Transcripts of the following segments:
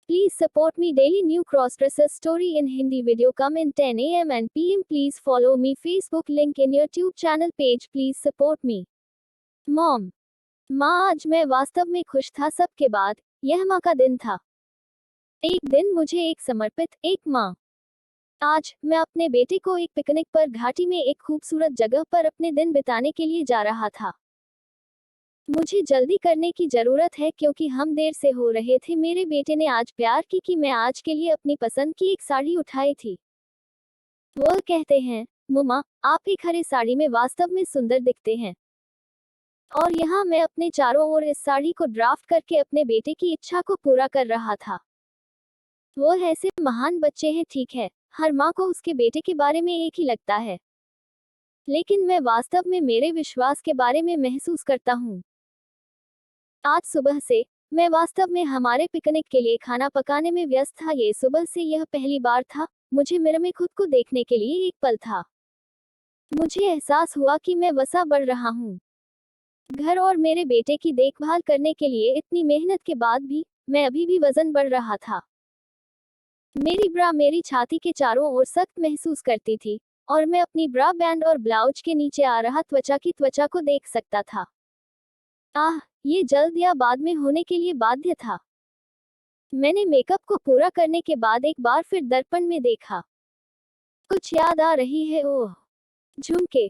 Please support me daily new cross-dresser story in Hindi video come in 10 am and pm. Please follow me Facebook link in your YouTube channel page. Please support me. Mom. माँ आज मैं वास्तव में खुश था सबके बाद, यह माँ का दिन था। एक दिन मुझे एक समर्पित, एक माँ। आज मैं अपने बेटे को एक पिकनिक पर घाटी में एक खूबसूरत जगह पर अपने दिन बिताने के लिए जा रहा था। मुझे जल्दी करने की जरूरत है क्योंकि हम देर से हो रहे थे। मेरे बेटे ने आज प्यार की कि मैं आज के लिए अपनी पसंद की एक साड़ी उठाई थी। वो कहते हैं, मम्मा, आप एक हरे साड़ी में वास्तव में सुंदर दिखते हैं। और यहाँ मैं अपने चारों ओर इस साड़ी को ड्राफ्ट करके अपने बेटे की इच्छा को पूरा कर रहा था। वो ऐसे महान बच्चे हैं, ठीक है, हर माँ को उसके बेटे के बारे में एक ही लगता है, लेकिन मैं वास्तव में मेरे विश्वास के बारे में महसूस करता हूँ। आज सुबह से मैं वास्तव में हमारे पिकनिक के लिए खाना पकाने में व्यस्त था। ये सुबह से यह पहली बार था मुझे मिरर में खुद को देखने के लिए एक पल था। मुझे एहसास हुआ कि मैं वसा बढ़ रहा हूँ। घर और मेरे बेटे की देखभाल करने के लिए इतनी मेहनत के बाद भी मैं अभी भी वजन बढ़ रहा था। मेरी ब्रा मेरी छाती के चारों ओर सख्त महसूस करती थी और मैं अपनी ब्रा बैंड और ब्लाउज के नीचे आ रहा त्वचा को देख सकता था। आह, ये जल्द या बाद में होने के लिए बाध्य था। मैंने मेकअप को पूरा करने के बाद एक बार फिर दर्पण में देखा। कुछ याद आ रही है? ओह, झुमके।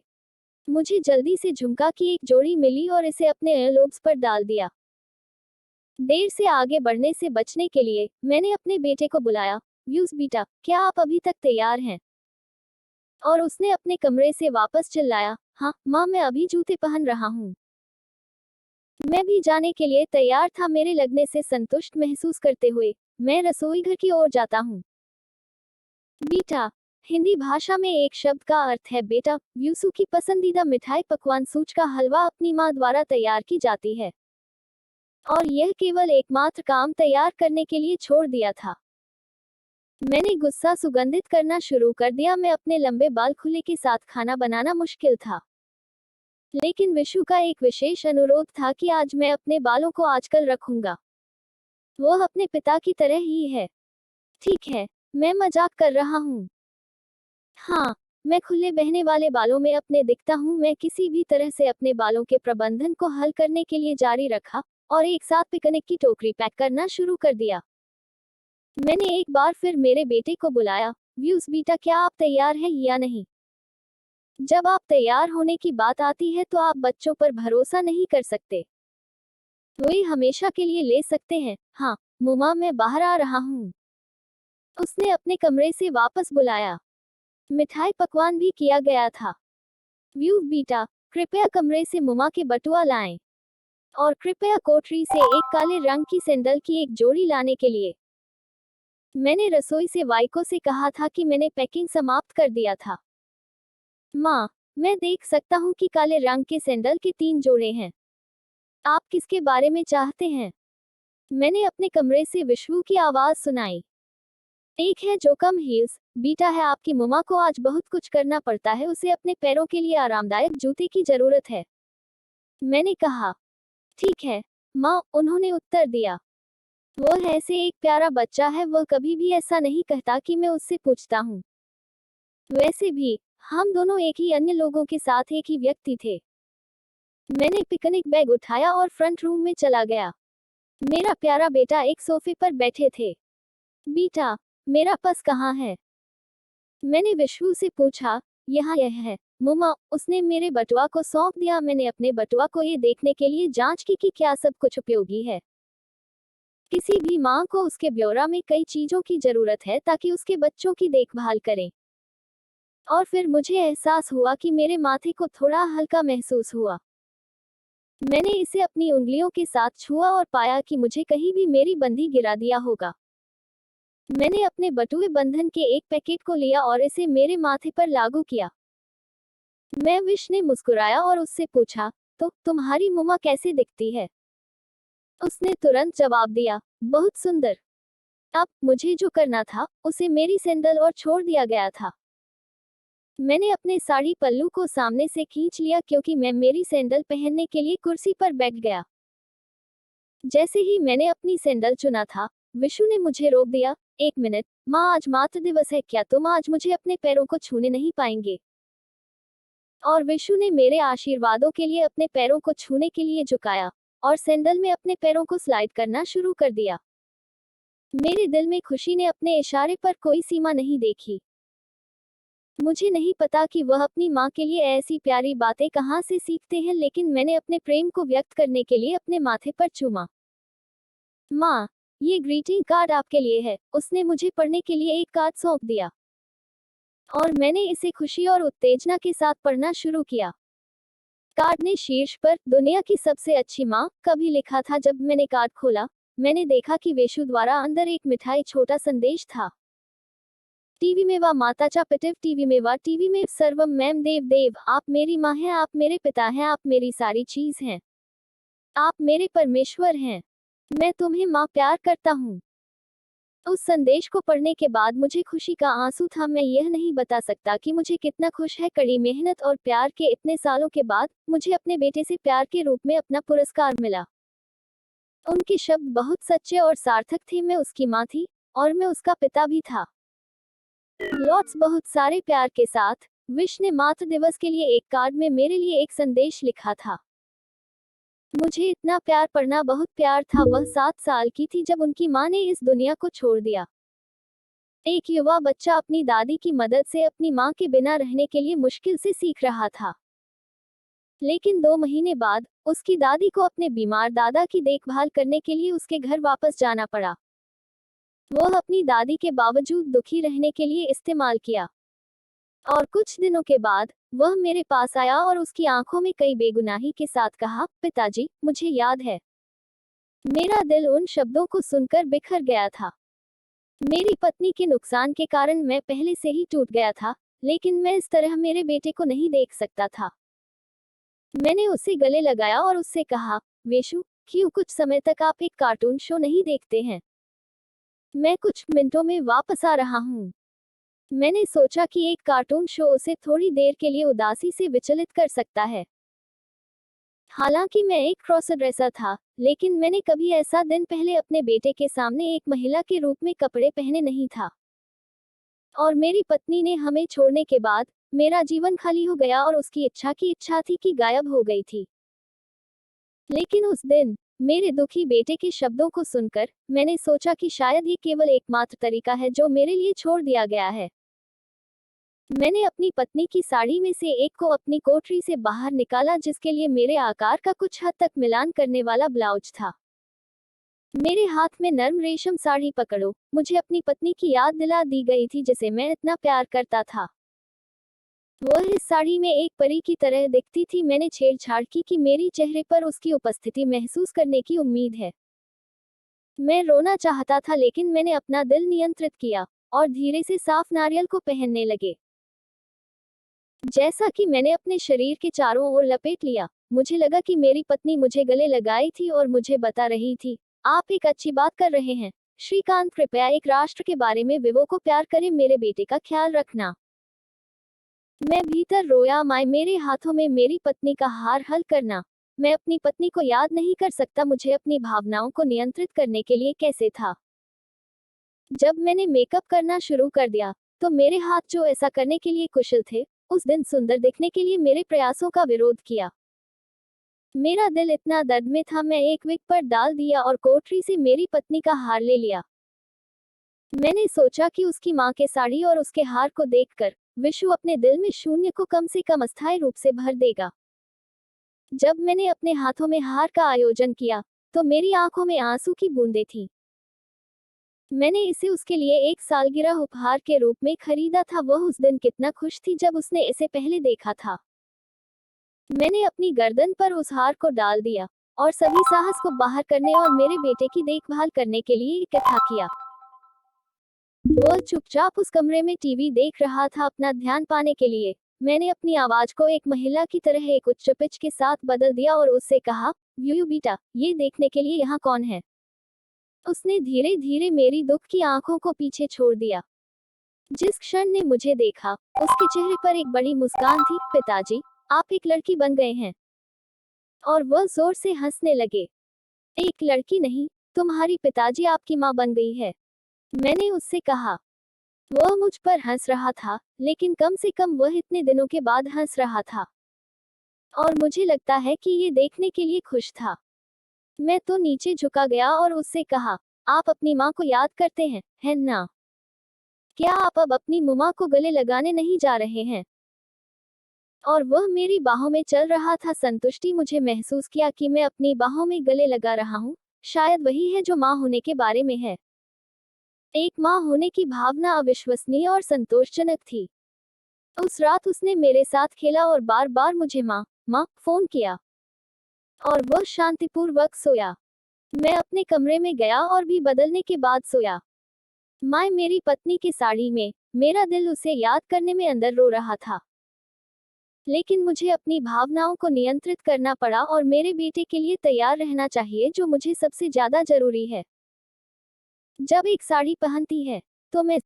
मुझे जल्दी से झुमका की एक जोड़ी मिली और इसे अपने ईयरलोब्स पर डाल दिया। देर से आगे बढ़ने से बचने के लिए मैंने अपने बेटे को बुलाया, व्यूज बेटा, क्या आप अभी तक तैयार हैं? और उसने अपने कमरे से वापस चिल्लाया, हाँ माँ, मैं अभी जूते पहन रहा हूँ। मैं भी जाने के लिए तैयार था। मेरे लगने से संतुष्ट महसूस करते हुए मैं रसोई घर की ओर जाता हूँ। बेटा हिंदी भाषा में एक शब्द का अर्थ है बेटा। व्यूसू की पसंदीदा मिठाई पकवान सूज का हलवा अपनी माँ द्वारा तैयार की जाती है और यह केवल एकमात्र काम तैयार करने के लिए छोड़ दिया था। मैंने गुस्सा सुगंधित करना शुरू कर दिया। मैं अपने लंबे बाल खुले के साथ खाना बनाना मुश्किल था, लेकिन विशु का एक विशेष अनुरोध था कि आज मैं अपने बालों को आजकल रखूंगा। वह अपने पिता की तरह ही है। ठीक है, मैं मजाक कर रहा हूँ। हाँ, मैं खुले बहने वाले बालों में अपने दिखता हूँ। मैं किसी भी तरह से अपने बालों के प्रबंधन को हल करने के लिए जारी रखा और एक साथ पिकनिक की टोकरी पैक करना शुरू कर दिया। मैंने एक बार फिर मेरे बेटे को बुलाया, व्यूज बेटा, क्या आप तैयार हैं या नहीं? जब आप तैयार होने की बात आती है तो आप बच्चों पर भरोसा नहीं कर सकते। वे हमेशा के लिए ले सकते हैं। हाँ मुमा, मैं बाहर आ रहा हूँ। उसने अपने कमरे से वापस बुलाया। मिठाई पकवान भी किया गया था। व्यू बेटा, कृपया कमरे से मुमा के बटुआ लाएं और कृपया कोठरी से एक काले रंग की सैंडल की एक जोड़ी लाने के लिए। मैंने रसोई से वाइको से कहा था कि मैंने पैकिंग समाप्त कर दिया था। माँ, मैं देख सकता हूँ कि काले रंग के सैंडल के 3 जोड़े हैं। आप किसके बारे में चाहते हैं? मैंने अपने कमरे से विश्वू की आवाज सुनाई। एक है जो कम हील्स बीटा है। आपकी मम्मा को आज बहुत कुछ करना पड़ता है। उसे अपने पैरों के लिए आरामदायक जूते की जरूरत है। मैंने कहा, ठीक है माँ, उन्होंने उत्तर दिया। वो ऐसे एक प्यारा बच्चा है। वह कभी भी ऐसा नहीं कहता कि मैं उससे पूछता हूँ। वैसे भी हम दोनों एक ही अन्य लोगों के साथ एक ही व्यक्ति थे। मैंने पिकनिक बैग उठाया और फ्रंट रूम में चला गया। मेरा प्यारा बेटा एक सोफे पर बैठे थे। बेटा, मेरा पर्स कहाँ है? मैंने विश्वू से पूछा। यहाँ यह है मुमा, उसने मेरे बटुआ को सौंप दिया। मैंने अपने बटुआ को ये देखने के लिए जांच की कि क्या सब कुछ उपयोगी है। किसी भी माँ को उसके ब्यौरा में कई चीजों की जरूरत है ताकि उसके बच्चों की देखभाल करें। और फिर मुझे एहसास हुआ कि मेरे माथे को थोड़ा हल्का महसूस हुआ। मैंने इसे अपनी उंगलियों के साथ छुआ और पाया कि मुझे कहीं भी मेरी बंदी गिरा दिया होगा। मैंने अपने बटुए बंधन के एक पैकेट को लिया और इसे मेरे माथे पर लागू किया। मैं विश ने मुस्कुराया और उससे पूछा, तो तुम्हारी मुमा कैसे दिखती है? उसने तुरंत जवाब दिया, बहुत सुंदर। अब मुझे जो करना था उसे मेरी सैंडल और छोड़ दिया गया था। मैंने अपने साड़ी पल्लू को सामने से खींच लिया क्योंकि मैं मेरी सैंडल पहनने के लिए कुर्सी पर बैठ गया। जैसे ही मैंने अपनी सैंडल चुना था विशु ने मुझे रोक दिया। एक मिनट, माँ, आज मातृ दिवस है, क्या तुम आज मुझे अपने पैरों को छूने नहीं पाएंगे? और विशु ने मेरे आशीर्वादों के लिए अपने पैरों को छूने के लिए झुकाया और सैंडल में अपने पैरों को स्लाइड करना शुरू कर दिया। मेरे दिल में खुशी ने अपने इशारे पर कोई सीमा नहीं देखी। मुझे नहीं पता कि वह अपनी माँ के लिए ऐसी प्यारी बातें कहाँ से सीखते हैं, लेकिन मैंने अपने प्रेम को व्यक्त करने के लिए अपने माथे पर चूमा। माँ, ये ग्रीटिंग कार्ड आपके लिए है, उसने मुझे पढ़ने के लिए एक कार्ड सौंप दिया और मैंने इसे खुशी और उत्तेजना के साथ पढ़ना शुरू किया। कार्ड ने शीर्ष पर दुनिया की सबसे अच्छी माँ कभी लिखा था। जब मैंने कार्ड खोला, मैंने देखा कि विशु द्वारा अंदर एक मिठाई छोटा संदेश था। टीवी में वा माता चा पिटिव, टीवी में वा, टीवी में सर्वम मैम देव देव, आप मेरी माँ हैं, आप मेरे पिता हैं, आप मेरी सारी चीज हैं, आप मेरे परमेश्वर हैं, मैं तुम्हें माँ प्यार करता हूँ। उस संदेश को पढ़ने के बाद मुझे खुशी का आंसू था। मैं यह नहीं बता सकता कि मुझे कितना खुश है। कड़ी मेहनत और प्यार के इतने सालों के बाद मुझे अपने बेटे से प्यार के रूप में अपना पुरस्कार मिला। उनके शब्द बहुत सच्चे और सार्थक थे। मैं उसकी माँ थी और मैं उसका पिता भी था। लॉट्स बहुत सारे प्यार के साथ, विश ने मातृ दिवस के लिए एक कार्ड में मेरे लिए एक संदेश लिखा था। मुझे इतना प्यार पढ़ना बहुत प्यार था। वह 7 साल की थी जब उनकी माँ ने इस दुनिया को छोड़ दिया। एक युवा बच्चा अपनी दादी की मदद से अपनी माँ के बिना रहने के लिए मुश्किल से सीख रहा था। लेकिन 2 महीने बाद उसकी दादी को अपने बीमार दादा की देखभाल करने के लिए उसके घर वापस जाना पड़ा। वह अपनी दादी के बावजूद दुखी रहने के लिए इस्तेमाल किया और कुछ दिनों के बाद वह मेरे पास आया और उसकी आंखों में कई बेगुनाही के साथ कहा, पिताजी, मुझे याद है। मेरा दिल उन शब्दों को सुनकर बिखर गया था। मेरी पत्नी के नुकसान के कारण मैं पहले से ही टूट गया था, लेकिन मैं इस तरह मेरे बेटे को नहीं देख सकता था। मैंने उसे गले लगाया और उससे कहा, वेशु, क्यों कुछ समय तक आप एक कार्टून शो नहीं देखते हैं? मैं कुछ मिनटों में वापस आ रहा हूँ। मैंने सोचा कि एक कार्टून शो उसे थोड़ी देर के लिए उदासी से विचलित कर सकता है। हालांकि मैं एक क्रॉस ड्रेसर था, लेकिन मैंने कभी ऐसा दिन पहले अपने बेटे के सामने एक महिला के रूप में कपड़े पहने नहीं था। और मेरी पत्नी ने हमें छोड़ने के बाद मेरा जीवन खाली हो गया और उसकी इच्छा की इच्छा थी कि गायब हो गई थी। लेकिन उस दिन मेरे दुखी बेटे के शब्दों को सुनकर मैंने सोचा कि शायद ये केवल एकमात्र तरीका है जो मेरे लिए छोड़ दिया गया है। मैंने अपनी पत्नी की साड़ी में से एक को अपनी कोठरी से बाहर निकाला, जिसके लिए मेरे आकार का कुछ हद तक मिलान करने वाला ब्लाउज था। मेरे हाथ में नर्म रेशम साड़ी पकड़ो, मुझे अपनी पत्नी की याद दिला दी गई थी जिसे मैं इतना प्यार करता था। वह इस साड़ी में एक परी की तरह दिखती थी। मैंने छेड़छाड़ की कि मेरी चेहरे पर उसकी उपस्थिति महसूस करने की उम्मीद है। मैं रोना चाहता था, लेकिन मैंने अपना दिल नियंत्रित किया और धीरे से साफ नारियल को पहनने लगे। जैसा कि मैंने अपने शरीर के चारों ओर लपेट लिया, मुझे लगा कि मेरी पत्नी मुझे गले लगाई थी और मुझे बता रही थी, आप एक अच्छी बात कर रहे हैं श्रीकांत, कृपया एक राष्ट्र के बारे में विवो को प्यार करें, मेरे बेटे का ख्याल रखना। मैं भीतर रोया, माए, मेरे हाथों में मेरी पत्नी का हार हल करना। मैं अपनी पत्नी को याद नहीं कर सकता मुझे अपनी भावनाओं को नियंत्रित करने के लिए कैसे था। जब मैंने मेकअप करना शुरू कर दिया, तो मेरे हाथ जो ऐसा करने के लिए कुशल थे, उस दिन सुंदर दिखने के लिए मेरे प्रयासों का विरोध किया। मेरा दिल इतना दर्द में था, मैं एक विग पर डाल दिया और कोठरी से मेरी पत्नी का हार ले लिया। मैंने सोचा कि उसकी माँ के साड़ी और उसके हार को देखकर विशु अपने दिल में शून्य को कम से कम अस्थायी रूप से भर देगा। जब मैंने अपने हाथों में हार का आयोजन किया, तो मेरी आंखों में आंसू की बूंदें थीं। मैंने इसे उसके लिए एक सालगिरह उपहार के रूप में खरीदा था। वह उस दिन कितना खुश थी जब उसने इसे पहले देखा था। मैंने अपनी गर्दन पर उस हार को डाल दिया और सभी साहस को बाहर करने और मेरे बेटे की देखभाल करने के लिए इकट्ठा किया। वह चुपचाप उस कमरे में टीवी देख रहा था अपना ध्यान पाने के लिए। मैंने अपनी आवाज को एक महिला की तरह एक उच्च पिच के साथ बदल दिया और उससे कहा, व्यू बेटा, ये देखने के लिए यहाँ कौन है? उसने धीरे धीरे मेरी दुख की आंखों को पीछे छोड़ दिया। जिस क्षण ने मुझे देखा, उसके चेहरे पर एक बड़ी मुस्कान थी। पिताजी, आप एक लड़की बन गए हैं। और वह जोर से हंसने लगे। एक लड़की नहीं, तुम्हारी पिताजी आपकी माँ बन गई है। मैंने उससे कहा। वह मुझ पर हंस रहा था, लेकिन कम से कम वह इतने दिनों के बाद हंस रहा था। और मुझे लगता है कि ये देखने के लिए खुश था। मैं तो नीचे झुका गया और उससे कहा, आप अपनी माँ को याद करते हैं, है ना? क्या आप अब अपनी मुम्मा को गले लगाने नहीं जा रहे हैं? और वह मेरी बाहों में चल रहा था। संतुष्टि मुझे महसूस किया कि मैं अपनी बाहों में गले लगा रहा हूँ। शायद वही है जो माँ होने के बारे में है। एक माँ होने की भावना अविश्वसनीय और संतोषजनक थी। उस रात उसने मेरे साथ खेला और बार बार मुझे माँ माँ फोन किया। और वह शांतिपूर्वक सोया। मैं अपने कमरे में गया और भी बदलने के बाद सोया। माँ मेरी पत्नी की साड़ी में, मेरा दिल उसे याद करने में अंदर रो रहा था। लेकिन मुझे अपनी भावनाओं को नियंत्रित करना पड़ा और मेरे बेटे के लिए तैयार रहना चाहिए, जो मुझे सबसे ज्यादा जरूरी है। जब एक साड़ी पहनती है, तो मैं